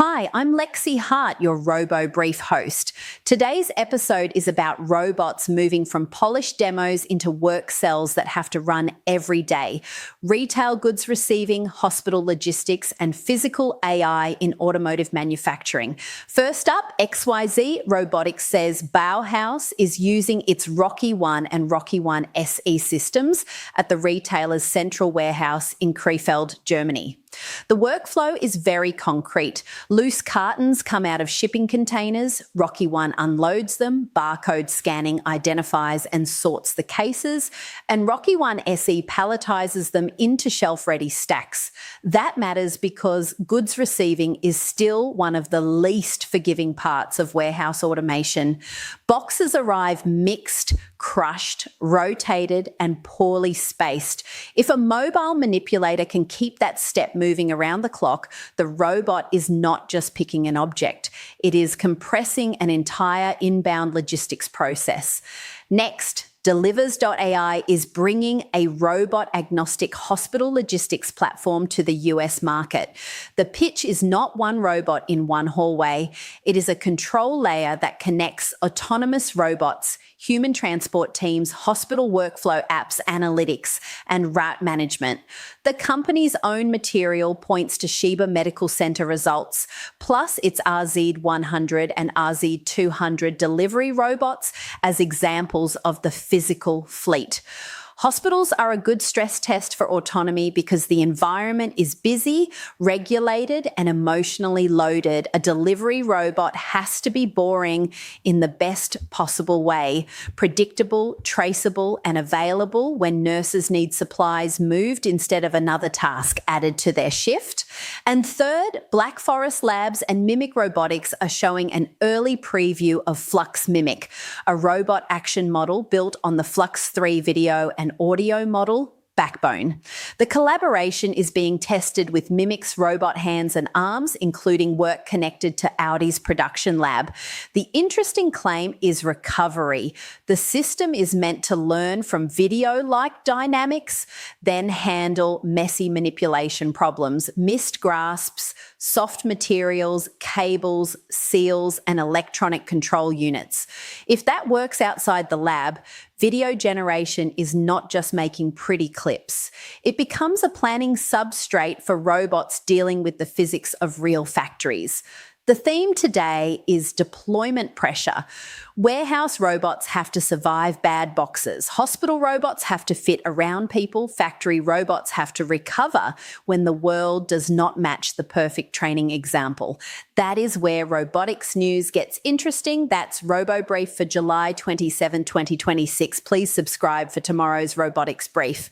Hi, I'm Lexi Hart, your RoboBrief host. Today's episode is about robots moving from polished demos into work cells that have to run every day, retail goods receiving, hospital logistics, and physical AI in automotive manufacturing. First up, XYZ Robotics says BAUHAUS is using its RockyOne and RockyOne SE systems at the retailer's central warehouse in Krefeld, Germany. The workflow is very concrete. Loose cartons come out of shipping containers, RockyOne unloads them, barcode scanning identifies and sorts the cases, and RockyOne SE palletizes them into shelf-ready stacks. That matters because goods receiving is still one of the least forgiving parts of warehouse automation. Boxes arrive mixed, crushed, rotated, and poorly spaced. If a mobile manipulator can keep that step moving around the clock, the robot is not just picking an object. It is compressing an entire inbound logistics process. Next, deliverz.ai is bringing a robot-agnostic hospital logistics platform to the US market. The pitch is not one robot in one hallway. It is a control layer that connects autonomous robots, human transport teams, hospital workflow apps, analytics, and route management. The company's own material points to Sheba Medical Center results, plus its RZ100 and RZ200 delivery robots as examples of the physical fleet. Hospitals are a good stress test for autonomy because the environment is busy, regulated, and emotionally loaded. A delivery robot has to be boring in the best possible way, predictable, traceable, and available when nurses need supplies moved instead of another task added to their shift. And third, Black Forest Labs and Mimic Robotics are showing an early preview of FLUX-mimic, a robot action model built on the FLUX3 video and audio model backbone. The collaboration is being tested with Mimic's robot hands and arms, including work connected to Audi's production lab. The interesting claim is recovery. The system is meant to learn from video-like dynamics, then handle messy manipulation problems, missed grasps, soft materials, cables, seals, and electronic control units. If that works outside the lab, video generation is not just making pretty clips. It becomes a planning substrate for robots dealing with the physics of real factories. The theme today is deployment pressure. Warehouse robots have to survive bad boxes. Hospital robots have to fit around people. Factory robots have to recover when the world does not match the perfect training example. That is where robotics news gets interesting. That's RoboBrief for July 27, 2026. Please subscribe for tomorrow's robotics brief.